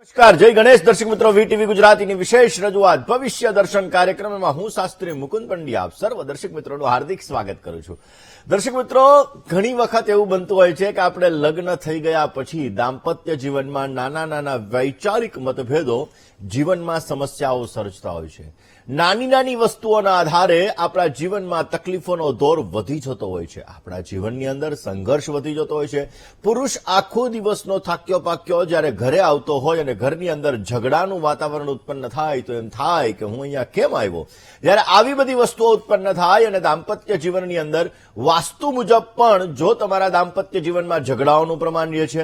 નમસ્કાર, જય ગણેશ. દર્શક મિત્રો, વીટીવી ગુજરાતીની વિશેષ રજૂઆત ભવિષ્ય દર્શન કાર્યક્રમમાં હું શાસ્ત્રી મુકુંદ પંડ્યા આપ સર્વ દર્શક મિત્રોનું હાર્દિક સ્વાગત કરું છું. દર્શક મિત્રો, ઘણી વખત એવું બનતું હોય છે કે આપણે લગ્ન થઈ ગયા પછી દાંપત્ય જીવનમાં નાના નાના વૈચારિક મતભેદો જીવનમાં સમસ્યાઓ સર્જતા હોય છે. નાની નાની વસ્તુઓના આધારે આપણા જીવનમાં તકલીફોનો દોર વધી જતો હોય છે. આપણા જીવનની અંદર સંઘર્ષ વધી જતો હોય છે. પુરુષ આખો દિવસનો થાક્યો પાક્યો જ્યારે ઘરે આવતો હોય અને ઘરની અંદર ઝઘડાનું વાતાવરણ ઉત્પન્ન થાય તો એમ થાય કે હું અહીંયા કેમ આવ્યો. જ્યારે આવી બધી વસ્તુઓ ઉત્પન્ન થાય અને દાંપત્ય જીવનની અંદર વાસ્તુ મુજબ પણ જો તમારા દાંપત્ય જીવનમાં ઝઘડાઓનું પ્રમાણ રહે છે,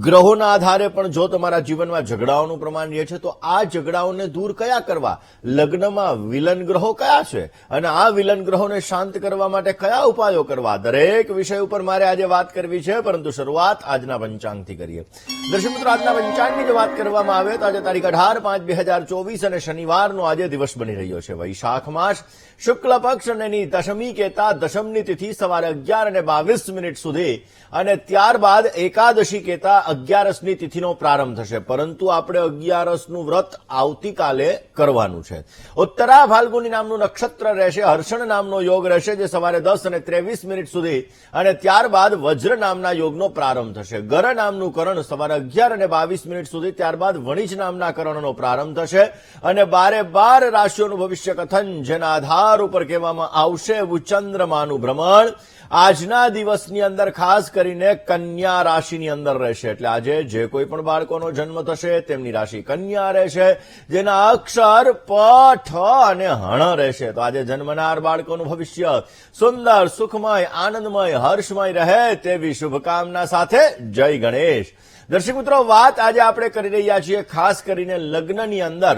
ગ્રહોના આધારે પણ જો તમારા જીવનમાં ઝઘડાઓનું પ્રમાણ રહે છે, તો આ ઝઘડાઓને દૂર કયા કરવા? લગ્નમાં વિલન ગ્રહો કયા છે અને આ વિલન ગ્રહોને શાંત કરવા માટે કયા ઉપાયો કરવા? દરેક વિષય ઉપર મારે આજે વાત કરવી છે, પરંતુ શરૂઆત આજના પંચાંગથી કરીએ. દર્શક મિત્રો, આજના પંચાંગની જો વાત કરવામાં આવે તો આજે તારીખ 18/5/2024 અને શનિવારનો આજે દિવસ બની રહ્યો છે. વૈશાખ માસ શુક્લ પક્ષ અને એની દશમી કહેતા દશમની તિથિ સવારે 11:22 સુધી અને ત્યારબાદ એકાદશી કહેતા 11ની તિથિનો પ્રારંભ થશે. પરંતુ આપણે 11નું વ્રત આવતીકાલે કરવાનું છે. ઉત્તરા ફાલ્ગુની નામનું નક્ષત્ર રહેશે, હર્ષણ નામનો યોગ રહેશે જે સવારે 10:23 સુધી અને ત્યારબાદ વજ્ર નામના યોગનો પ્રારંભ થશે. ગર નામનું કરણ સવારે 11:22 સુધી, ત્યારબાદ વણિજ નામના કરણનો પ્રારંભ થશે અને 12 રાશિઓનું ભવિષ્ય કથન જેના આધાર ઉપર કહેવામાં આવશે એવું ચંદ્રમાનું ભ્રમણ આજના દિવસની અંદર ખાસ કરીને કન્યા રાશિની અંદર રહેશે. એટલે આજે જે કોઈ પણ બાળકોનો જન્મ થશે તેમની રાશિ કન્યા રહેશે, જેના અક્ષર પ, ઠ અને હણ રહેશે. તો આજે જન્મનાર બાળકોનું ભવિષ્ય સુંદર, સુખમય, આનંદમય, હર્ષમય રહે તેવી શુભકામના સાથે જય ગણેશ. દર્શક મિત્રો, વાત આજે આપણે કરી રહ્યા છીએ ખાસ કરીને લગ્નની અંદર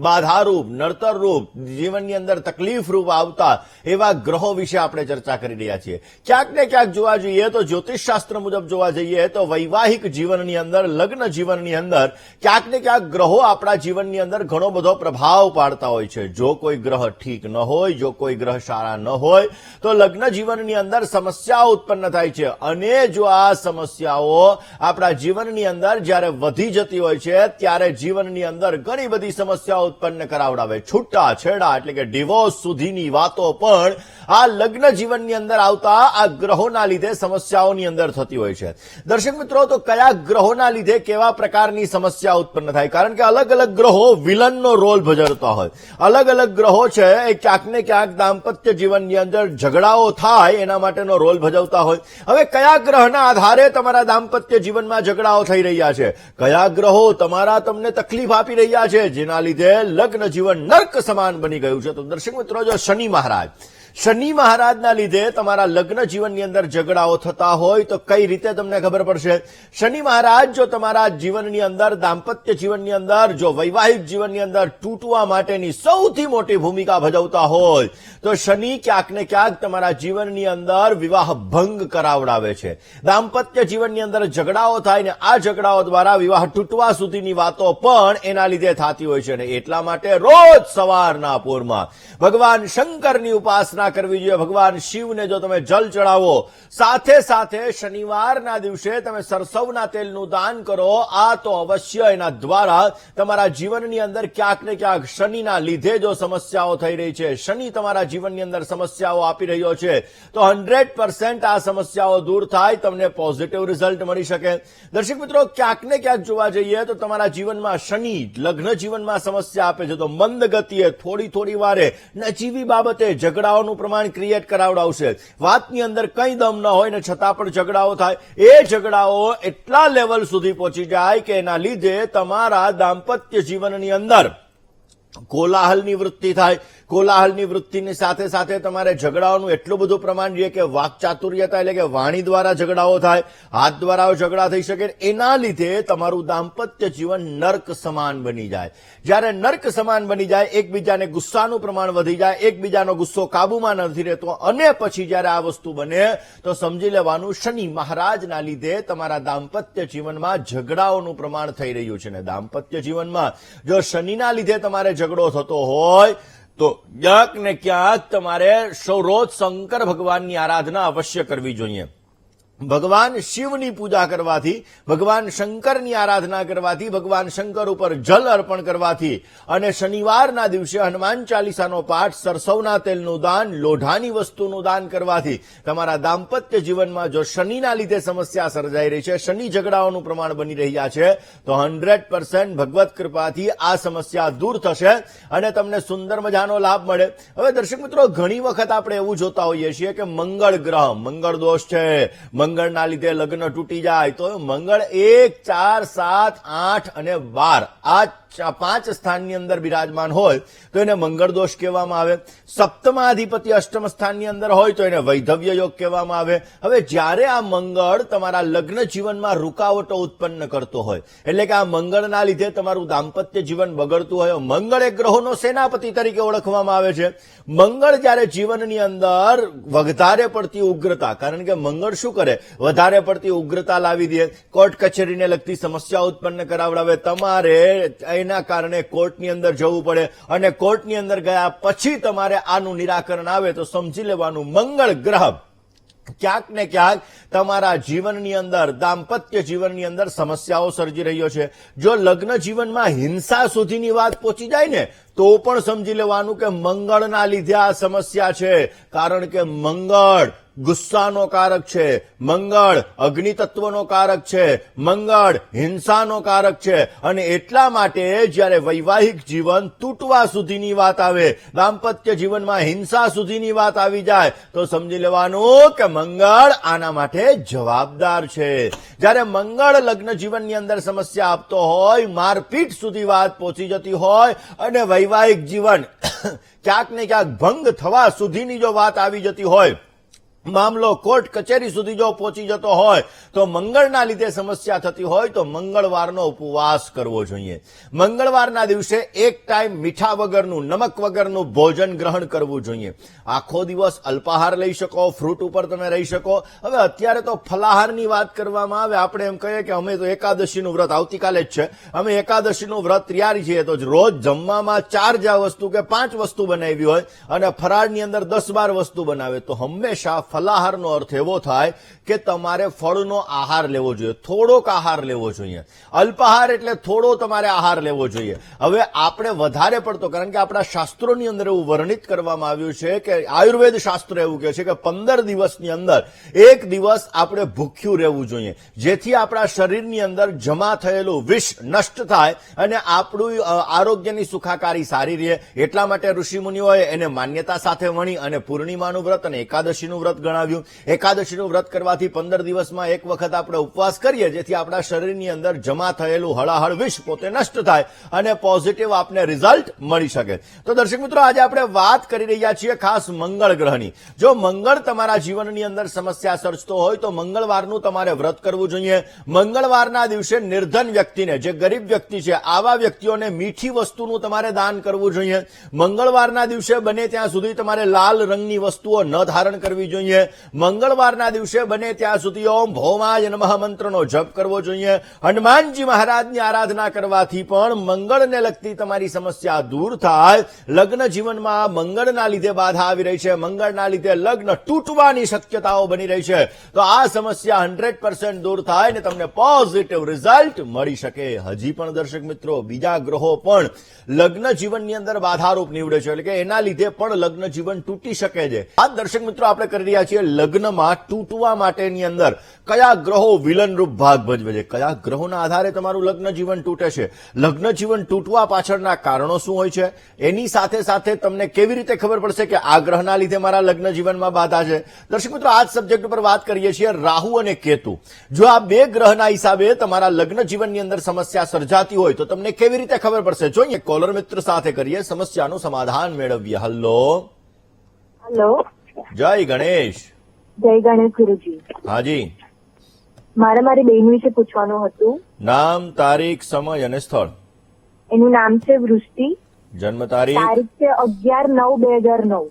બાધારૂપ, નડતરરૂપ, જીવનની અંદર તકલીફરૂપ આવતા એવા ગ્રહો વિશે આપણે ચર્ચા કરી રહ્યા છીએ. ક્યાંક ને ક્યાંક જોવા જઈએ તો જ્યોતિષશાસ્ત્ર મુજબ જોવા જઈએ તો વૈવાહિક જીવનની અંદર, લગ્ન જીવનની અંદર ક્યાંક ને ક્યાંક ગ્રહો આપણા જીવનની અંદર ઘણો બધો પ્રભાવ પાડતા હોય છે. જો કોઈ ગ્રહ ઠીક ન હોય, જો કોઈ ગ્રહ સારા ન હોય તો લગ્ન જીવનની અંદર સમસ્યાઓ ઉત્પન્ન થાય છે. અને જો આ સમસ્યાઓ આપણા જીવનની અંદર જ્યારે વધી જતી હોય છે ત્યારે જીવનની અંદર ઘણી બધી સમસ્યાઓ ઉત્પન્ન કરાવડાવે. છૂટા છેડા એટલે કે ડિવોર્સ સુધીની વાતો પણ આ લગ્ન જીવનની અંદર આવતા આ ગ્રહોના લીધે સમસ્યાઓની અંદર થતી હોય છે. દર્શક મિત્રો, તો કયા ગ્રહોના લીધે કેવા પ્રકારની સમસ્યા ઉત્પન્ન થાય? કારણ કે અલગ અલગ ગ્રહો વિલનનો રોલ ભજવતા હોય. અલગ અલગ ગ્રહો છે એ ક્યાંક ને ક્યાંક દાંપત્ય જીવનની અંદર ઝઘડાઓ થાય એના માટેનો રોલ ભજવતા હોય. હવે કયા ગ્રહના આધારે તમારા દાંપત્ય જીવનમાં ઝઘડાઓ થઈ રહ્યા છે? કયા ગ્રહો તમને તકલીફ આપી રહ્યા છે જેના લીધે લગ્ન જીવન નર્ક સમાન બની ગયું છે? તો દર્શક મિત્રો, જો શનિ મહારાજના લીધે તમારા લગ્ન જીવનની અંદર ઝઘડાઓ થતા હોય તો કઈ રીતે તમને ખબર પડશે? શનિ મહારાજ જો તમારા જીવનની અંદર, દાંપત્ય જીવનની અંદર, જો વૈવાહિક જીવનની અંદર તૂટવા માટેની સૌથી મોટી ભૂમિકા ભજવતા હોય તો શનિ ક્યાંક ને ક્યાંક તમારા જીવનની અંદર વિવાહ ભંગ કરાવડાવે છે. દાંપત્ય જીવનની અંદર ઝઘડાઓ થાય ને આ ઝઘડાઓ દ્વારા વિવાહ તૂટવા સુધીની વાતો પણ એના લીધે થતી હોય છે. અને એટલા માટે રોજ સવારના પોરમાં ભગવાન શંકરની ઉપાસના કરવી જોઈએ. ભગવાન શિવને જો તમે જલ ચડાવો, સાથે સાથે શનિવારના દિવસે તમે સરસવના તેલનું દાન કરો, આ તો અવશ્ય એના દ્વારા તમારા જીવનની અંદર ક્યાંક ને ક્યાંક શનિના લીધે જો સમસ્યાઓ થઈ રહી છે, શનિ તમારા જીવનની અંદર સમસ્યાઓ આપી રહ્યો છે, તો 100% આ સમસ્યાઓ દૂર થાય, તમને પોઝિટિવ રિઝલ્ટ મળી શકે. દર્શક મિત્રો, ક્યાંક ને ક્યાંક જોવા જઈએ તો તમારા જીવનમાં શનિ લગ્ન જીવનમાં સમસ્યા આપે છે તો મંદ ગતિએ થોડી વારે નજીવી બાબતે ઝઘડાઓનું પ્રમાણ ક્રિએટ કરાવડાવશે. વાતની અંદર કંઈ દમ ન હોય ને છતાં પણ ઝઘડાઓ થાય. એ ઝઘડાઓ એટલા લેવલ સુધી પહોંચી જાય કે એના લીધે તમારા દાંપત્ય જીવનની અંદર કોલાહલની વૃત્તિ થાય. કોલાહલની વૃત્તિની સાથે સાથે તમારે ઝઘડાઓનું એટલું બધું પ્રમાણ જોઈએ કે વાકચાતુર્યતા એટલે કે વાણી દ્વારા ઝઘડાઓ થાય, હાથ દ્વારા ઝઘડા થઈ શકે. એના લીધે તમારું દાંપત્ય જીવન નર્ક સમાન બની જાય. જ્યારે નર્ક સમાન બની જાય, એકબીજાને ગુસ્સાનું પ્રમાણ વધી જાય, એકબીજાનો ગુસ્સો કાબુમાં નથી રહેતો અને પછી જ્યારે આ વસ્તુ બને તો સમજી લેવાનું શનિ મહારાજના લીધે તમારા દાંપત્ય જીવનમાં ઝઘડાઓનું પ્રમાણ થઈ રહ્યું છે. અને દાંપત્ય જીવનમાં જો શનિના લીધે તમારે ઝઘડો થતો હોય તો ક્યાંક ને ક્યાંક તમારે રોજ શંકર ભગવાનની આરાધના અવશ્ય કરવી જોઈએ. ભગવાન શિવની પૂજા કરવાથી, ભગવાન શંકરની આરાધના કરવાથી, ભગવાન શંકર ઉપર જલ અર્પણ કરવાથી અને શનિવારના દિવસે હનુમાન ચાલીસાનો પાઠ, સરસવના તેલનું દાન, લોઢાની વસ્તુનું દાન કરવાથી તમારા દાંપત્ય જીવનમાં જો શનિના લીધે સમસ્યા સર્જાઈ રહી છે, શનિ ઝઘડાઓનું પ્રમાણ બની રહ્યા છે, તો 100% ભગવત કૃપાથી આ સમસ્યા દૂર થશે અને તમને સુંદર મજાનો લાભ મળે. હવે દર્શક મિત્રો, ઘણી વખત આપણે એવું જોતા હોઈએ છીએ કે મંગળ ગ્રહ, મંગળ દોષ છે, મંગળના લીધે લગ્ન તૂટી જાય, તો મંગળ 1, 4, 7, 8 અને 12 આ 5 સ્થાનની અંદર બિરાજમાન હોય તો એને મંગળ દોષ કહેવામાં આવે. સપ્તમાધિપતિ અષ્ટમ સ્થાનની અંદર હોય તો એને વૈધવ્ય યોગ કહેવામાં આવે. હવે જ્યારે આ મંગળ તમારા લગ્ન જીવનમાં રૂકાવટો ઉત્પન્ન કરતો હોય, એટલે કે આ મંગળના લીધે તમારું દાંપત્ય જીવન બગડતું હોય, મંગળ એ ગ્રહોનો સેનાપતિ તરીકે ઓળખવામાં આવે છે. મંગળ જ્યારે જીવનની અંદર વધારે પડતી ઉગ્રતા, કારણ કે મંગળ શું કરે, વધારે પડતી ઉગ્રતા લાવી દે, કોર્ટ કચેરીને લગતી સમસ્યા ઉત્પન્ન કરાવડાવે, તમારે એના કારણે કોર્ટની અંદર જવું પડે અને કોર્ટની અંદર ગયા પછી તમારે આનું નિરાકરણ આવે તો સમજી લેવાનું મંગળ ગ્રહ ક્યાંક ને ક્યાંક તમારા જીવનની અંદર, દાંપત્ય જીવનની અંદર સમસ્યાઓ સર્જી રહ્યો છે. જો લગ્ન જીવનમાં હિંસા સુધીની વાત પહોંચી જાય ને તો પણ સમજી લેવાનું કે મંગળના લીધે આ સમસ્યા છે. કારણ કે મંગળ ગુસ્સાનો કારક છે, મંગળ અગ્નિ તત્વનો કારક છે, મંગળ હિંસાનો કારક છે અને એટલા માટે જ્યારે વૈવાહિક જીવન તૂટવા સુધીની વાત આવે, દાંપત્ય જીવનમાં હિંસા સુધીની વાત આવી જાય તો સમજી લેવાનું કે મંગળ આના માટે જવાબદાર છે. જ્યારે મંગળ લગ્ન જીવનની અંદર સમસ્યા આપતો હોય, મારપીટ સુધી વાત પહોંચી જતી હોય અને વૈવાહિક જીવન ક્યાંક ને ક્યાંક ભંગ થવા સુધીની જો વાત આવી જતી હોય, મામલો કોર્ટ કચેરી સુધી જો પહોંચી જતો હોય, તો મંગળના લીધે સમસ્યા થતી હોય તો મંગળવારનો ઉપવાસ કરવો જોઈએ. મંગળવારના દિવસે એક ટાઈમ મીઠા વગરનું, નમક વગરનું ભોજન ગ્રહણ કરવું જોઈએ. આખો દિવસ અલ્પાહાર લઈ શકો, ફ્રૂટ ઉપર તમે રહી શકો. હવે અત્યારે તો ફલાહારની વાત કરવામાં આવે, આપણે એમ કહીએ કે અમે તો એકાદશીનું વ્રત આવતીકાલે જ છે, અમે એકાદશીનું વ્રત તૈયારી છીએ, તો રોજ જમવામાં 4 વસ્તુ કે 5 વસ્તુ બનાવી હોય અને ફરાળની અંદર 10-12 વસ્તુ બનાવે, તો હંમેશા ફલાહારનો અર્થ એવો થાય કે તમારે ફળનો આહાર લેવો જોઈએ, થોડોક આહાર લેવો જોઈએ. અલ્પાહાર એટલે થોડો તમારે આહાર લેવો જોઈએ. હવે આપણે વધારે પડતો, કારણ કે આપણા શાસ્ત્રોની અંદર એવું વર્ણિત કરવામાં આવ્યું છે કે આયુર્વેદ શાસ્ત્ર એવું કહે છે કે 15 દિવસની અંદર 1 દિવસ આપણે ભૂખ્યું રહેવું જોઈએ, જેથી આપણા શરીરની અંદર જમા થયેલું વિષ નષ્ટ થાય અને આપણું આરોગ્યની સુખાકારી સારી રહે. એટલા માટે ઋષિમુનિઓએ એને માન્યતા સાથે વણી અને પૂર્ણિમાનું વ્રત અને એકાદશીનું વ્રત ગણાવ્યું. એકાદશીનું વ્રત કરવાથી 15 દિવસમાં એક વખત આપણે ઉપવાસ કરીએ, જેથી આપણા શરીરની અંદર જમા થયેલું હળાહળ વિષ પોતે નષ્ટ થાય અને પોઝિટિવ આપને રિઝલ્ટ મળી શકે. તો દર્શક મિત્રો, આજે આપણે વાત કરી રહ્યા છીએ ખાસ મંગળ ગ્રહની. જો મંગળ તમારા જીવનની અંદર સમસ્યા સર્જતો હોય તો મંગળવારનું તમારે વ્રત કરવું જોઈએ. મંગળવારના દિવસે નિર્ધન વ્યક્તિને, જે ગરીબ વ્યક્તિ છે, આવા વ્યક્તિઓને મીઠી વસ્તુનું તમારે દાન કરવું જોઈએ. મંગળવારના દિવસે બને ત્યાં સુધી તમારે લાલ રંગની વસ્તુઓ ન ધારણ કરવી જોઈએ. મંગળવારના દિવસે બને ત્યાં સુધી ઓમ ભૌમાય નમઃ મંત્રનો જપ કરવો જોઈએ. હનુમાનજી મહારાજની આરાધના કરવાથી પણ મંગળને લગતી તમારી સમસ્યા દૂર થાય. લગ્ન જીવનમાં મંગળના લીધે બાધા આવી રહી છે, મંગળના લીધે લગ્ન તૂટવાની શક્યતાઓ બની રહી છે, તો આ સમસ્યા 100% દૂર થાય અને તમને પોઝિટિવ રિઝલ્ટ મળી શકે. હજી પણ દર્શક મિત્રો, બીજા ગ્રહો પણ લગ્ન જીવનની અંદર બાધારૂપ નીવડે છે, એટલે કે એના લીધે પણ લગ્ન જીવન તૂટી શકે છે. આ દર્શક મિત્રો, આપણે કરી રહ્યા છીએ લગ્નમાં તૂટવા માટેની અંદર કયા ગ્રહો વિલન રૂપ ભાગ ભજવે છે, કયા ગ્રહોના આધારે તમારું લગ્ન જીવન તૂટે છે, લગ્ન જીવન તૂટવા પાછળના કારણો શું હોય છે, એની સાથે સાથે તમને કેવી રીતે ખબર પડશે કે આ ગ્રહના લીધે મારા લગ્ન જીવનમાં બાધા છે. દર્શક મિત્રો, આ જ સબ્જેક્ટ ઉપર વાત કરીએ છીએ રાહુ અને કેતુ. જો આ 2 ગ્રહના હિસાબે તમારા લગ્ન જીવનની અંદર સમસ્યા સર્જાતી હોય તો તમને કેવી રીતે ખબર પડશે? જોઈએ, કોલર મિત્ર સાથે કરીએ, સમસ્યાનું સમાધાન મેળવીએ. હેલો, જય ગણેશ. જય ગણેશ ગુરુજી. હાજી, મારે મારી બહેન વિશે પૂછવાનું હતું. નામ, તારીખ, સમય અને સ્થળ. એનું નામ છે વૃષ્ટિ. જન્મ તારીખ? તારીખ છે 11/9/2009.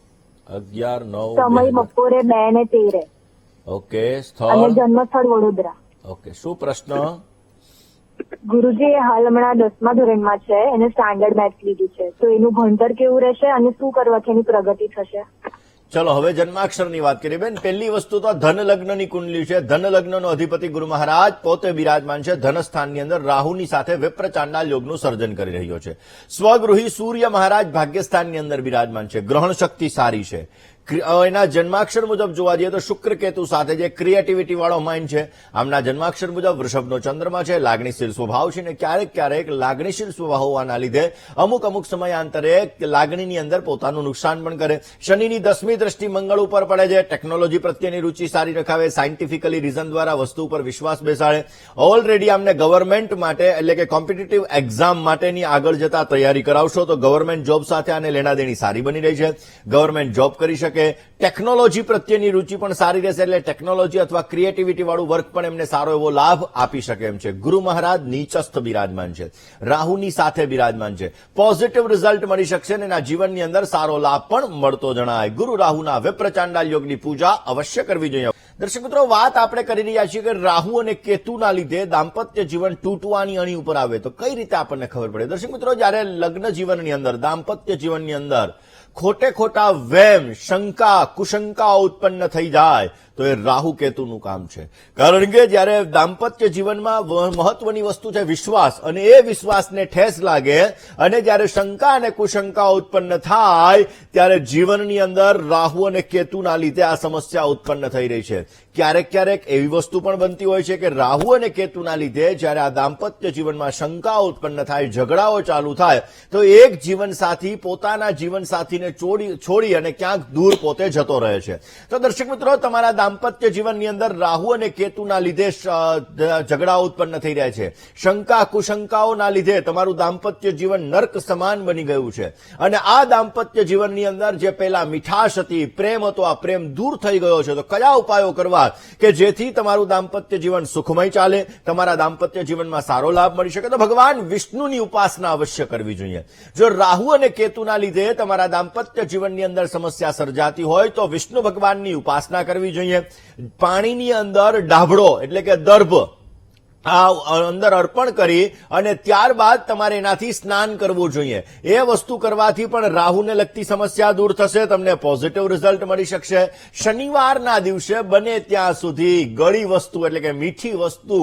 11/9. સમય બપોરે 2:13. ઓકે. અને સ્થળ? જન્મ સ્થળ વડોદરા. ઓકે. શું પ્રશ્ન? ગુરુજી, એ હાલ હમણાં 10મા ધોરણમાં છે, એને સ્ટાન્ડર્ડ મેથ્સ લીધું છે, તો એનું ભણતર કેવું રહેશે અને શું કરવાથી એની પ્રગતિ થશે? ચલો હવે જન્માક્ષરની વાત કરીએ બેન. પહેલી વસ્તુ તો ધન લગ્નની કુંડલી છે. ધન લગ્નનો અધિપતિ ગુરુ મહારાજ પોતે બિરાજમાન છે. ધન સ્થાનની અંદર રાહુની સાથે વિપ્ર ચાંડાલ યોગનું સર્જન કરી રહ્યો છે. સ્વગૃહી સૂર્ય મહારાજ ભાગ્યસ્થાનની અંદર બિરાજમાન છે. ગ્રહણ શક્તિ સારી છે. એના જન્માક્ષર મુજબ જોવા જઈએ તો શુક્ર કેતુ સાથે જે ક્રિએટિવિટી વાળો માઇન્ડ છે. આમના જન્માક્ષર મુજબ વૃષભનો ચંદ્રમા છે. લાગણીશીલ સ્વભાવ છે ને ક્યારેક ક્યારેક લાગણીશીલ સ્વભાવ હોવાના લીધે અમુક સમયાંતરે લાગણીની અંદર પોતાનું નુકસાન પણ કરે. શનિની 10મી દ્રષ્ટિ મંગળ ઉપર પડે છે. ટેકનોલોજી પ્રત્યેની રૂચિ સારી રખાવે. સાયન્ટિફિકલી રીઝન દ્વારા વસ્તુ ઉપર વિશ્વાસ બેસાડે. ઓલરેડી આમને ગવર્મેન્ટ માટે એટલે કે કોમ્પિટિટિવ એક્ઝામ માટેની આગળ જતા તૈયારી કરાવશો તો ગવર્મેન્ટ જોબ સાથે આને લેણાદેણી સારી બની રહી છે. ગવર્મેન્ટ જોબ કરી શકે. ટેકનોલોજી પ્રત્યેની રૂચિ પણ સારી રહેશે એટલે ટેકનોલોજી અથવા ક્રિએટિવિટી વાળું વર્ક પણ એમને સારો એવો લાભ આપી શકે એમ છે. ગુરુ મહારાજ નીચસ્થ બિરાજમાન છે. રાહુની સાથે બિરાજમાન છે. પોઝિટિવ રિઝલ્ટ મળી શકશે અને એના જીવનની અંદર સારો લાભ પણ મળતો જણાય. ગુરુ રાહુના વિપ્ર ચાંડાલ યોગની પૂજા અવશ્ય કરવી જોઈએ. દર્શક મિત્રો, વાત આપણે કરી રહ્યા છીએ કે રાહુ અને કેતુના લીધે દાંપત્ય જીવન તૂટવાની અણી ઉપર આવે તો કઈ રીતે આપણને ખબર પડે. દર્શક મિત્રો, જયારે લગ્ન જીવનની અંદર દાંપત્ય જીવનની અંદર ખોટે ખોટા વેમ, શંકા, કુશંકાઓ ઉત્પન્ન થઈ જાય તો એ રાહુ કેતુનું કામ છે. કારણ કે જયારે દાંપત્ય જીવનમાં મહત્વની વસ્તુ છે વિશ્વાસ, અને એ વિશ્વાસને ઠેસ લાગે અને જયારે શંકા અને કુશંકા ઉત્પન્ન થાય ત્યારે જીવનની અંદર રાહુ અને કેતુના લીધે આ સમસ્યા ઉત્પન્ન થઈ રહી છે. ક્યારેક ક્યારેક એવી વસ્તુ પણ બનતી હોય છે કે રાહુ અને કેતુના લીધે જયારે આ દાંપત્ય જીવનમાં શંકા ઉત્પન્ન થાય, ઝઘડાઓ ચાલુ થાય તો એક જીવનસાથી પોતાના જીવનસાથીને છોડી અને ક્યાંક દૂર પોતે જતો રહે છે. તો દર્શક મિત્રો, તમારા દાંપત્ય જીવનની અંદર રાહુ અને કેતુના લીધે ઝઘડાઓ ઉત્પન્ન થઈ રહ્યા છે. શંકા કુશંકાઓના લીધે તમારું દાંપત્ય જીવન નર્ક સમાન બની ગયું છે અને આ દાંપત્ય જીવનની અંદર જે પહેલા મીઠાશ હતી, પ્રેમ હતો, આ પ્રેમ દૂર થઈ ગયો છે. તો કયા ઉપાયો કરવા કે જેથી તમારું દાંપત્ય જીવન સુખમય ચાલે, તમારા દાંપત્ય જીવનમાં સારો લાભ મળી શકે? તો ભગવાન વિષ્ણુની ઉપાસના અવશ્ય કરવી જોઈએ. જો રાહુ અને કેતુના લીધે તમારા દાંપત્ય જીવનની અંદર સમસ્યા સર્જાતી હોય તો વિષ્ણુ ભગવાનની ઉપાસના કરવી જોઈએ. પાણીની અંદર ડાભડો એટલે કે દર્ભ આ અંદર અર્પણ કરી અને ત્યારબાદ તમારે એનાથી સ્નાન કરવું જોઈએ. એ વસ્તુ કરવાથી પણ રાહુને લગતી સમસ્યા દૂર થશે, તમને પોઝિટિવ રિઝલ્ટ મળી શકશે. શનિવારના દિવસે બને ત્યાં સુધી ગળી વસ્તુ એટલે કે મીઠી વસ્તુ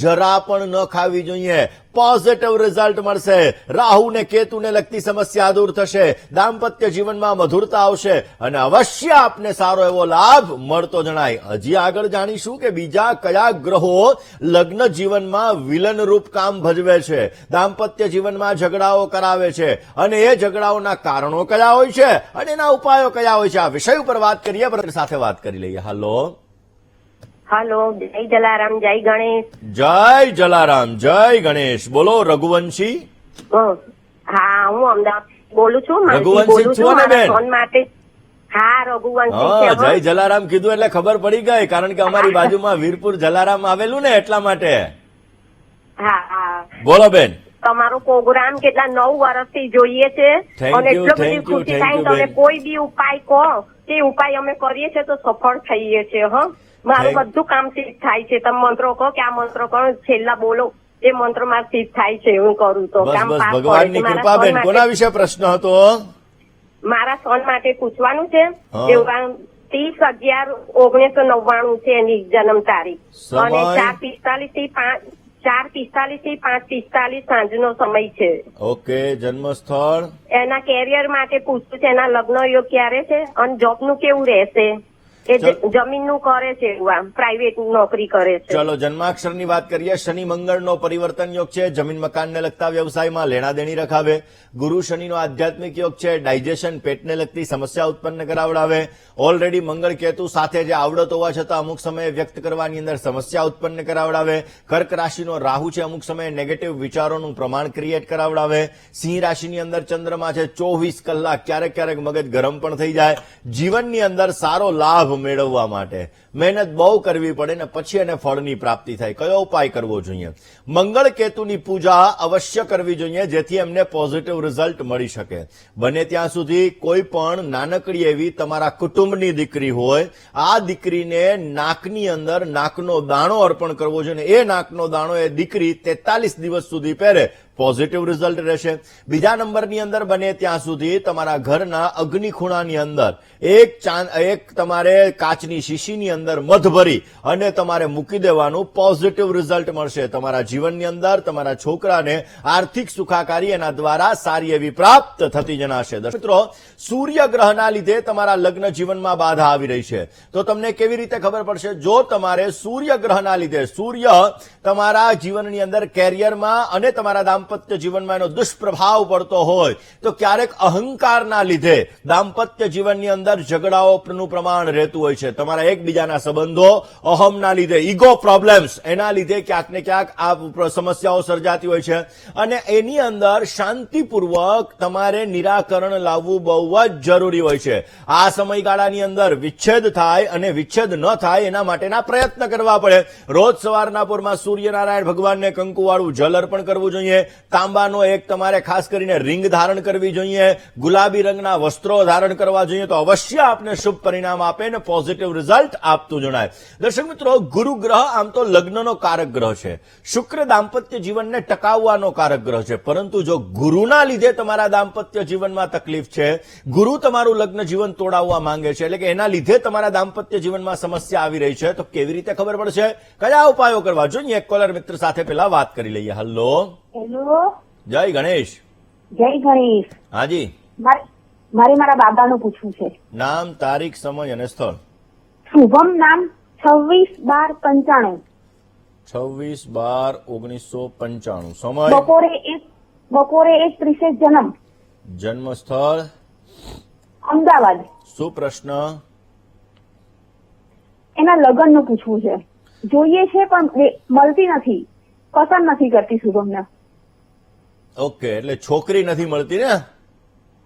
જરા પણ ન ખાવી જોઈએ. પોઝિટિવ રિઝલ્ટ મળશે. રાહુ ને કેતુને લગતી સમસ્યા દૂર થશે. દાંપત્ય જીવનમાં મધુરતા આવશે અને અવશ્ય આપને સારો એવો લાભ મળતો જણાય. હજી આગળ જાણીશું કે બીજા કયા ગ્રહો લગ્ન જીવનમાં વિલન રૂપ કામ ભજવે છે, દાંપત્ય જીવનમાં ઝઘડાઓ કરાવે છે અને એ ઝઘડાઓના કારણો કયા હોય છે અને એના ઉપાયો કયા હોય છે. આ વિષય ઉપર વાત કરીએ. સાથે વાત કરી લઈએ. હાલો, જય જલારામ, જય ગણેશ. જય જલારામ, જય ગણેશ. બોલો રઘુવંશી. હા, હું અમદાવાદ બોલું છું. રઘુવંશી છો ને બેન? ફોન માટે. હા, રઘુવંશી હા, છે. જય જલારામ કીધું એટલે ખબર પડી ગઈ, કારણ કે અમારી બાજુમાં વીરપુર જલારામ આવેલું ને એટલા માટે. હા હા, બોલો બેન. તમારો પ્રોગ્રામ કેટલા 9 વર્ષથી જોઈએ છે Thank અને you, એટલો બધી thank you, ખુશી thank થાય you, તમે બેન. કોઈ બી ઉપાય કહો તે ઉપાય અમે કરીએ છીએ તો સફળ થઈએ છીએ. મારું Thank- બધું કામ સિદ્ધ થાય છે. તમે મંત્રો કહો કે આ મંત્ર કરો, છેલ્લા બોલો એ મંત્ર મારે સિદ્ધ થાય છે. હું કરું તો બસ કામ બસ પાસ ભગવાનની પડે છે. કૃપા બેન. કોના વિશે પ્રશ્ન હતો? મારા સન માટે પૂછવાનું છે. હા. એવું 30/11/1999 છે એની જન્મ તારીખ સમય? અને 4:45 થી 5:45 સાંજનો સમય છે. ઓકે. જન્મ સ્થળ? એના કેરિયર માટે પૂછવું છે. એના લગ્ન યોગ ક્યારે છે અને જોબ નું કેવું રહેશે? એ જમીનનું કરે છે, એવું આમ પ્રાઇવેટ નોકરી કરે છે. ચલો જન્માક્ષરની વાત કરીએ. શનિ મંગળનો પરિવર્તન યોગ છે. જમીન મકાનને લગતા વ્યવસાયમાં લેણાદેણી રખાવે. ગુરુ શનિનો આધ્યાત્મિક યોગ છે. ડાયજેશન, પેટને લગતી સમસ્યા ઉત્પન્ન કરાવડાવે. ઓલરેડી મંગળ કેતુ સાથે જે આવડત હોવા છતાં અમુક સમયે વ્યક્ત કરવાની અંદર સમસ્યા ઉત્પન્ન કરાવડાવે. કર્ક રાશિનો રાહુ છે. અમુક સમયે નેગેટિવ વિચારોનું પ્રમાણ ક્રિએટ કરાવડાવે. સિંહ રાશિની અંદર ચંદ્રમા છે. 24 કલાક ક્યારેક ક્યારેક મગજ ગરમ પણ થઈ જાય. જીવનની અંદર સારો લાભ મેળવવા માટે મહેનત બહુ કરવી પડે ને પછી એને ફળની પ્રાપ્તિ થાય. કયો ઉપાય કરવો જોઈએ? મંગળ કેતુની પૂજા અવશ્ય કરવી જોઈએ, જેથી એમને પોઝિટિવ રિઝલ્ટ મળી શકે. બને ત્યાં સુધી કોઈ પણ નાનકડી એવી તમારા કુટુંબની દીકરી હોય, આ દીકરીને નાકની અંદર નાકનો દાણો અર્પણ કરવો જોઈએ. એ નાકનો દાણો એ દીકરી 43 દિવસ સુધી પહેરે, પોઝિટિવ રિઝલ્ટ રહેશે. બીજા નંબરની અંદર બને ત્યાં સુધી તમારા ઘરના અગ્નિ ખૂણાની અંદર એક તમારે કાચની શીશીની અંદર મધ ભરી અને તમારે મૂકી દેવાનું, પોઝિટિવ રિઝલ્ટ મળશે. તમારા જીવનની અંદર તમારા છોકરાને આર્થિક સુખાકારી એના દ્વારા સારી એવી પ્રાપ્ત થતી જણાશે. દર્શક મિત્રો, સૂર્યગ્રહના લીધે તમારા લગ્ન જીવનમાં બાધા આવી રહી છે, તો તમને કેવી રીતે ખબર પડશે? જો તમારે સૂર્યગ્રહના લીધે સૂર્ય તમારા જીવનની અંદર કેરિયરમાં અને તમારા દાંપત્ય જીવનમાં એનો દુષ્પ્રભાવ પડતો હોય તો ક્યારેક અહંકારના લીધે દાંપત્ય જીવનની અંદર ઝઘડાઓનું પ્રમાણ રહેતું હોય છે. તમારા એકબીજાના સંબંધો અહમના લીધે, ઈગો પ્રોબ્લેમ્સ, એના લીધે ક્યાંક ને ક્યાંક આ સમસ્યાઓ સર્જાતી હોય છે અને એની અંદર શાંતિપૂર્વક તમારે નિરાકરણ લાવવું બહુ જ જરૂરી હોય છે. આ સમયગાળાની અંદર વિચ્છેદ થાય અને વિચ્છેદ ન થાય એના માટેના પ્રયત્ન કરવા પડે. રોજ સવારના પોરમાં સૂર્યનારાયણ ભગવાનને કંકુવાળું જલ અર્પણ કરવું જોઈએ. તાંબાનો એક તમારે ખાસ કરીને રિંગ ધારણ કરવી જોઈએ. ગુલાબી રંગના વસ્ત્રો ધારણ કરવા જોઈએ, તો અવશ્ય આપને શુભ પરિણામ આપે અને પોઝિટિવ રિઝલ્ટ આપતું જણાય. દર્શક મિત્રો, ગુરુ ગ્રહ આમ તો લગ્નનો કારક ગ્રહ છે, શુક્ર દાંપત્ય જીવનને ટકાવવાનો કારક ગ્રહ છે. પરંતુ જો ગુરુના લીધે તમારા દાંપત્ય જીવનમાં તકલીફ છે, ગુરુ તમારું લગ્ન જીવન તોડાવવા માંગે છે, એટલે કે એના લીધે તમારા દાંપત્ય જીવનમાં સમસ્યા આવી રહી છે, તો કેવી રીતે ખબર પડશે? કયા ઉપાયો કરવા જોઈએ? એક કોલર મિત્ર સાથે પેલા વાત કરી લઈએ. હલો, હેલો, જય ગણેશ. જય ગણેશ. હાજી, મારે મારા બાબાનું પૂછવું છે. નામ, તારીખ, સમય અને સ્થળ. શુભમ નામ 26/12/95. 26/12/1995. સમય? બપોરે 1:30 જન્મ. જન્મ સ્થળ? અમદાવાદ. શું પ્રશ્ન? એના લગ્નનું પૂછવું છે. જોઈએ છે પણ મળતી નથી, પસંદ નથી કરતી શુભમને. ઓકે, એટલે છોકરી નથી મળતી ને?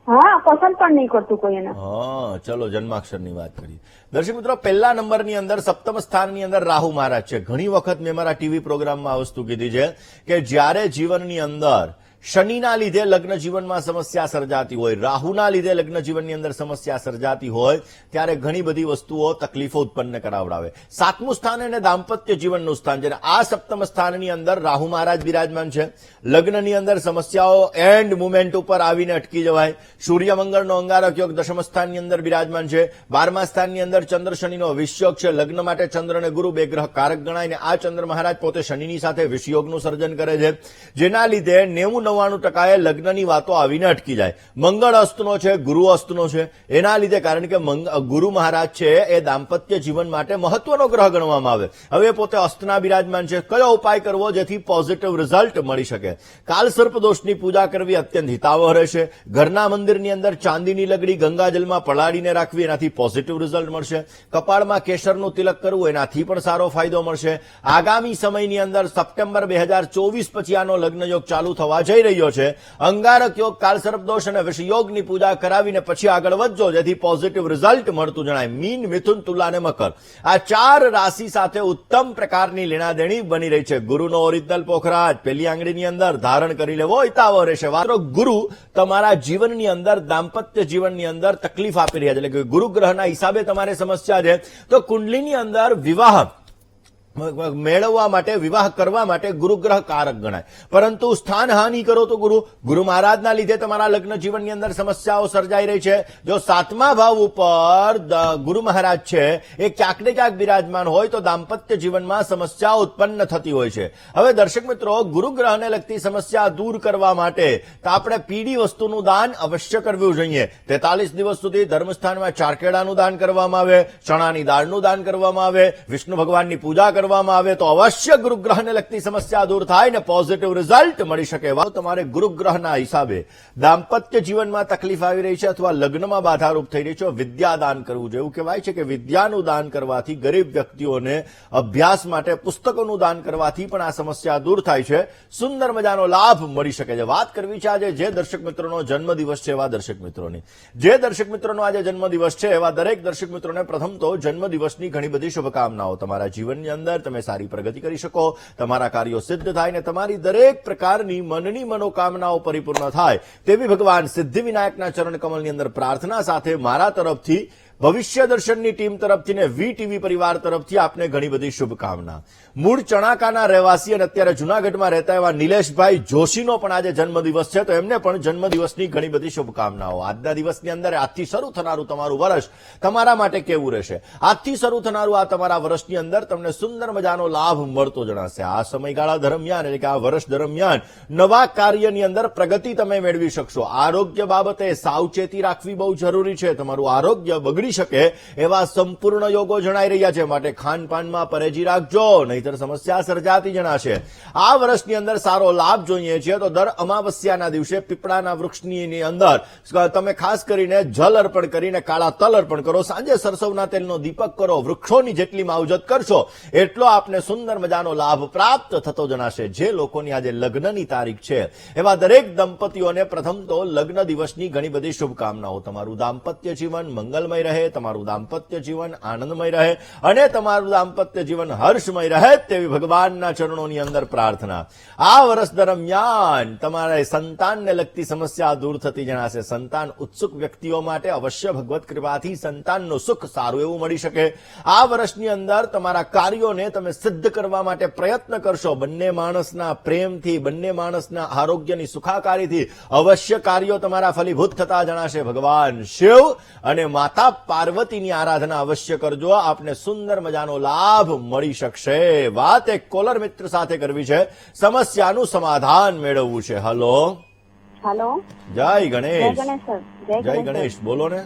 હા, પસંદ પણ નહીં કરતું કોઈ એને. હા, ચલો જન્માક્ષરની વાત કરીએ. દર્શક મિત્રો, પહેલા નંબરની અંદર સપ્તમ સ્થાનની અંદર રાહુ મહારાજ છે. ઘણી વખત મેં મારા ટીવી પ્રોગ્રામમાં આ વસ્તુ કીધી છે કે જ્યારે જીવનની અંદર શનિના લીધે લગ્ન જીવનમાં સમસ્યા સર્જાતી હોય, રાહુના લીધે લગ્ન જીવનની અંદર સમસ્યા સર્જાતી હોય, ત્યારે ઘણી બધી વસ્તુઓ તકલીફો ઉત્પન્ન કરાવડાવે. સાતમું સ્થાન અને દાંપત્ય જીવનનું સ્થાન છે. આ સપ્તમ સ્થાનની અંદર રાહુ મહારાજ બિરાજમાન છે. લગ્નની અંદર સમસ્યાઓ એન્ડ મુમેન્ટ ઉપર આવીને અટકી જવાય. સૂર્ય મંગળનો અંગારક યોગ દશમ સ્થાનની અંદર બિરાજમાન છે. 12મા સ્થાનની અંદર ચંદ્ર શનિનો વિષયોગ છે. લગ્ન માટે ચંદ્ર અને ગુરુ બે ગ્રહ કારક ગણાય અને આ ચંદ્ર મહારાજ પોતે શનિની સાથે વિષયોગનું સર્જન કરે છે, જેના લીધે 99% લગ્નની વાતો આવીને અટકી જાય. મંગળ અસ્તનો છે, ગુરુ અસ્તનો છે, એના લીધે, કારણ કે ગુરુ મહારાજ છે એ દાંપત્ય જીવન માટે મહત્વનો ગ્રહ ગણવામાં આવે. હવે પોતે અસ્તના બિરાજમાન છે. કયો ઉપાય કરવો જેથી પોઝિટિવ રિઝલ્ટ મળી શકે? કાલ સર્પ દોષની પૂજા કરવી અત્યંત હિતાવહ રહેશે. ઘરના મંદિરની અંદર ચાંદીની લગડી ગંગાજલમાં પલાળીને રાખવી, એનાથી પોઝિટિવ રિઝલ્ટ મળશે. કપાળમાં કેસરનું તિલક કરવું, એનાથી પણ સારો ફાયદો મળશે. આગામી સમયની અંદર સપ્ટેમ્બર 2024 પછી આનો લગ્ન યોગ ચાલુ થવા જઈ રહ્યો છે. અંગારક યોગ, કાલ સર્પ દોષ અને વિષયોગની પૂજા કરાવીને પછી આગળ વધજો, જેથી પોઝિટિવ રિઝલ્ટ મળતું જણાય. મીન, મિથુન, તુલા અને મકર, આ 4 રાશિ સાથે ઉત્તમ પ્રકારની લેણાદેણી બની રહી છે. ગુરુનો ઓરિજિનલ પોખરાજ પેલી આંગળીની અંદર ધારણ કરી લેવો હિતાવહ રહેશે. વાતો ગુરુ તમારા જીવનની અંદર દાંપત્ય જીવનની અંદર તકલીફ આપી રહ્યા છે, એટલે કે ગુરુ ગ્રહના હિસાબે તમારે સમસ્યા છે, તો કુંડલીની અંદર વિવાહ મેળવવા માટે, વિવાહ કરવા માટે ગુરુ ગ્રહ કારક ગણાય. પરંતુ સ્થાન હાનિ કરો તો ગુરુ મહારાજના લીધે તમારા લગ્ન જીવનની અંદર સમસ્યાઓ સર્જાઈ રહી છે. જો 7મા ભાવ ઉપર ગુરુ મહારાજ છે એ ક્યાંક ને ક્યાંક બિરાજમાન હોય તો દાંપત્ય જીવનમાં સમસ્યાઓ ઉત્પન્ન થતી હોય છે. હવે દર્શક મિત્રો, ગુરુ ગ્રહને લગતી સમસ્યા દૂર કરવા માટે તો આપણે પીળી વસ્તુનું દાન અવશ્ય કરવું જોઈએ. 43 દિવસ સુધી ધર્મસ્થાનમાં 4 કેળાનું દાન કરવામાં આવે, ચણાની દાળનું દાન કરવામાં આવે, વિષ્ણુ ભગવાનની પૂજા કરવામાં આવે તો અવશ્ય ગુરુગ્રહને લગતી સમસ્યા દૂર થાય ને પોઝિટિવ રિઝલ્ટ મળી શકે. તમારે ગુરુગ્રહના હિસાબે દાંપત્ય જીવનમાં તકલીફ આવી રહી છે અથવા લગ્નમાં બાધારૂપ થઈ રહી છે, વિદ્યાદાન કરવું જોઈએ. એવું કહેવાય છે કે વિદ્યાનું દાન કરવાથી, ગરીબ વ્યક્તિઓને અભ્યાસ માટે પુસ્તકોનું દાન કરવાથી પણ આ સમસ્યા દૂર થાય છે, સુંદર મજાનો લાભ મળી શકે છે. વાત કરવી છે આજે જે દર્શક મિત્રોનો જન્મદિવસ છે એવા દર્શક મિત્રોની. જે દર્શક મિત્રોનો આજે જન્મદિવસ છે એવા દરેક દર્શક મિત્રોને પ્રથમ તો જન્મદિવસની ઘણી બધી શુભકામનાઓ. તમારા જીવનની અંદર તમે સારી પ્રગતિ કરી શકો, તમારા કાર્યો સિદ્ધ થાય ને તમારી દરેક પ્રકારની મનની મનોકામનાઓ પરિપૂર્ણ થાય તેવી ભગવાન સિદ્ધિવિનાયકના ચરણ કમલની અંદર પ્રાર્થના સાથે મારા તરફથી, ભવિષ્ય દર્શનની ટીમ તરફથી ને વીટીવી પરિવાર તરફથી આપને ઘણી બધી શુભકામના. મૂળ ચણાકાના રહેવાસી અને અત્યારે જૂનાગઢમાં રહેતા એવા નિલેશભાઈ જોશીનો પણ આજે જન્મદિવસ છે, તો એમને પણ જન્મદિવસની ઘણી બધી શુભકામનાઓ. આજના દિવસની અંદર આજથી શરૂ થનારું તમારું વર્ષ તમારા માટે કેવું રહેશે? આજથી શરૂ થનારું આ તમારા વર્ષની અંદર તમને સુંદર મજાનો લાભ મળતો જણાશે. આ સમયગાળા દરમિયાન એટલે કે આ વર્ષ દરમિયાન નવા કાર્યની અંદર પ્રગતિ તમે મેળવી શકશો. આરોગ્ય બાબતે સાવચેતી રાખવી બહુ જરૂરી છે. તમારું આરોગ્ય બગડી શકે એવા સંપૂર્ણ યોગો જણાઈ રહ્યા છે, માટે ખાનપાનમાં પરેજી રાખજો, નહીતર સમસ્યા સર્જાતી જણાશે. આ વર્ષની અંદર સારો લાભ જોઈએ છીએ તો દર અમાવસ્યાના દિવસે પીપળાના વૃક્ષની અંદર તમે ખાસ કરીને જલ અર્પણ કરીને કાળા તલ અર્પણ કરો, સાંજે સરસવના તેલનો દીપક કરો. વૃક્ષોની જેટલી માવજત કરશો એટલો આપને સુંદર મજાનો લાભ પ્રાપ્ત થતો જણાશે. જે લોકોની આજે લગ્નની તારીખ છે એવા દરેક દંપતીઓને પ્રથમ તો લગ્ન દિવસની ઘણી બધી શુભકામનાઓ. તમારું દાંપત્ય જીવન મંગલમય રહે, તમારું દાંપત્ય જીવન આનંદમય રહે અને તમારું દાંપત્ય જીવન હર્ષમય રહે તેવી ભગવાનના ચરણોની અંદર પ્રાર્થના. આ વર્ષ દરમિયાન તમારે સંતાનને લગતી સમસ્યા દૂર થતી જણાશે. સંતાન ઉત્સુક વ્યક્તિઓ માટે અવશ્ય ભગવત કૃપાથી સંતાનનું સુખ સારું એવું મળી શકે. આ વર્ષની અંદર તમારા કાર્યોને તમે સિદ્ધ કરવા માટે પ્રયત્ન કરશો. બંને માણસના પ્રેમથી, બંને માણસના આરોગ્યની સુખાકારીથી અવશ્ય કાર્યો તમારા ફલીભૂત થતા જણાશે. ભગવાન શિવ અને માતા પાર્વતીની આરાધના અવશ્ય કરજો, આપને સુંદર મજાનો લાભ મળી શકશે. વાત એક કોલર મિત્ર સાથે કરવી છે, સમસ્યાનું સમાધાન મેળવવું છે. હલો હેલો, જય જય ગણેશ. ગણેશ સર. જય ગણેશ, બોલો ને.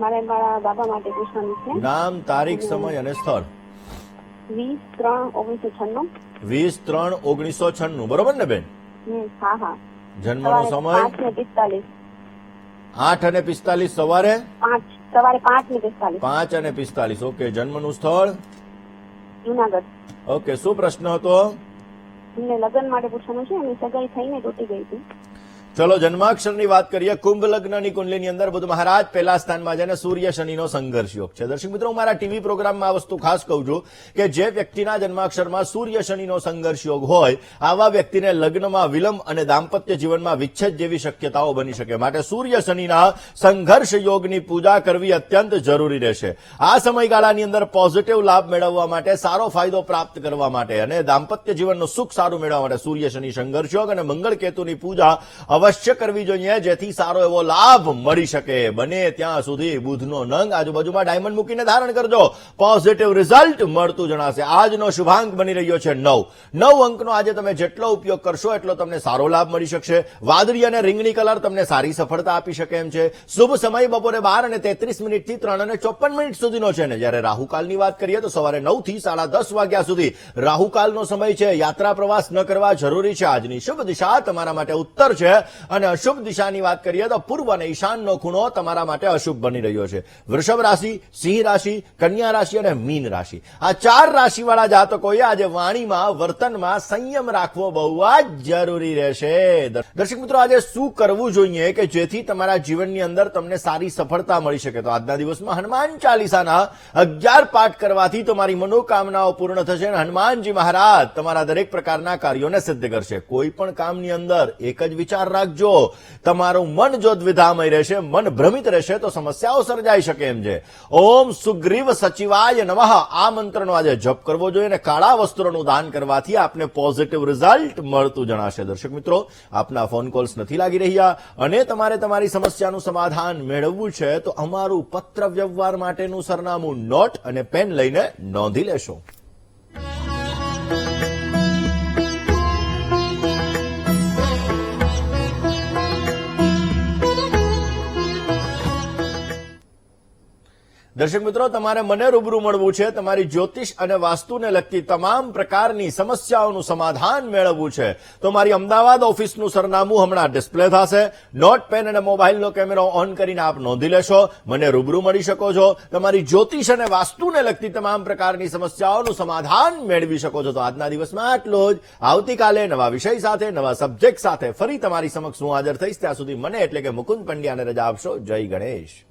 મારે મારા બાબા માટે પૂછવાનું છે. નામ, તારીખ, સમય અને સ્થળ. 20/3/1996. 20/3/1996, બરોબર ને બેન? હા હા. જન્મનો સમય 5:45. 8:45 સવારે, સવારે 5:45. 5:45. ઓકે. જન્મનું સ્થળ જુનાગઢ. ઓકે. શું પ્રશ્ન હતો? એમને લગ્ન માટે પૂછવાનું છે. એમની સગાઈ થઈને તૂટી ગઈ હતી. ચલો જન્માક્ષરની વાત કરીએ. કુંભ લગ્નની કુંડલીની અંદર બુધ મહારાજ પહેલા સ્થાનમાં છે અને સૂર્ય શનિનો સંઘર્ષ યોગ છે. દર્શક મિત્રો, હું મારા ટીવી પ્રોગ્રામમાં આ વસ્તુ ખાસ કહું છું કે જે વ્યક્તિના જન્માક્ષરમાં સૂર્ય શનિનો સંઘર્ષ યોગ હોય આવા વ્યક્તિને લગ્નમાં વિલંબ અને દાંપત્ય જીવનમાં વિચ્છેદ જેવી શક્યતાઓ બની શકે. માટે સૂર્ય શનિના સંઘર્ષ યોગની પૂજા કરવી અત્યંત જરૂરી રહેશે. આ સમયગાળાની અંદર પોઝિટિવ લાભ મેળવવા માટે, સારો ફાયદો પ્રાપ્ત કરવા માટે અને દાંપત્ય જીવનનું સુખ સારું મેળવવા માટે સૂર્ય શનિ સંઘર્ષ યોગ અને મંગળ કેતુની પૂજા અવશ્ય કરવી જોઈએ, જેથી સારો એવો લાભ મળી શકે. બને ત્યાં સુધી બુધનો નંગ આજુબાજુમાં ડાયમંડ મૂકીને ધારણ કરજો, પોઝિટિવ રિઝલ્ટ મળતું જણાશે. આજનો શુભાંક બની રહ્યો છે 9. 9 અંકનો આજે તમે જેટલો ઉપયોગ કરશો એટલો તમને સારો લાભ મળી શકશે. વાદળી અને રીંગણી કલર તમને સારી સફળતા આપી શકે એમ છે. શુભ સમય બપોરે 12:33 થી 3:54 સુધીનો છે ને જ્યારે રાહુકાલની વાત કરીએ તો સવારે 9 થી 10:30 વાગ્યા સુધી રાહુકાલનો સમય છે. યાત્રા પ્રવાસ ન કરવા જરૂરી છે. આજની શુભ દિશા તમારા માટે ઉત્તર છે અને અશુભ દિશાની વાત કરીએ તો પૂર્વ અને ઈશાનનો ખૂણો તમારા માટે અશુભ બની રહ્યો છે. વૃષભ રાશિ, સિંહ રાશિ, કન્યા રાશિ અને મીન રાશિ, આ 4 રાશિવાળા જાતકોએ આજે વાણીમાં, વર્તનમાં સંયમ રાખવો બહુ જ જરૂરી રહેશે. દર્શક મિત્રો, આજે શું કરવું જોઈએ કે જેથી તમારા જીવનની અંદર તમને સારી સફળતા મળી શકે? તો આજના દિવસમાં હનુમાન ચાલીસાના 11 પાઠ કરવાથી તમારી મનોકામનાઓ પૂર્ણ થશે અને હનુમાનજી મહારાજ તમારા દરેક પ્રકારના કાર્યોને સિદ્ધ કરશે. કોઈ પણ કામની અંદર એક જ વિચાર રાખજો, તમારું મન જો દ્વિધામય રહેશે, મન ભ્રમિત રહેશે તો સમસ્યાઓ સર્જાઈ શકે એમ છે. ઓમ સુગ્રીવ સચિવાય નમઃ આ મંત્રનો આજે જપ કરવો જોઈએ અને કાળા વસ્ત્રોનું દાન કરવાથી આપને પોઝિટિવ રિઝલ્ટ મળતું જણાશે. દર્શક મિત્રો, આપના ફોન કોલ્સ નથી લાગી રહ્યા અને તમારે તમારી સમસ્યાનું સમાધાન મેળવવું છે તો અમારું પત્ર વ્યવહાર માટેનું સરનામું નોટ અને પેન લઈને નોંધી લેશો. દર્શક મિત્રો, તમારે મને રૂબરૂ મળવું છે, તમારી જ્યોતિષ અને વાસ્તુને લગતી તમામ પ્રકારની સમસ્યાઓનું સમાધાન મેળવવું છે, તો મારી અમદાવાદ ઓફિસનું સરનામું હમણાં ડિસ્પ્લે થશે. નોટ, પેન અને મોબાઈલનો કેમેરો ઓન કરીને આપ નોંધી લેશો. મને રૂબરૂ મળી શકો છો. તમારી જ્યોતિષ અને વાસ્તુને લગતી તમામ પ્રકારની સમસ્યાઓનું સમાધાન મેળવી શકો છો. તો આજના દિવસમાં આટલું જ. આવતીકાલે નવા વિષય સાથે, નવા સબ્જેક્ટ સાથે ફરી તમારી સમક્ષ હું હાજર થઈશ. ત્યાં સુધી મને એટલે કે મુકુંદ પંડ્યાને રજા આપશો. જય ગણેશ.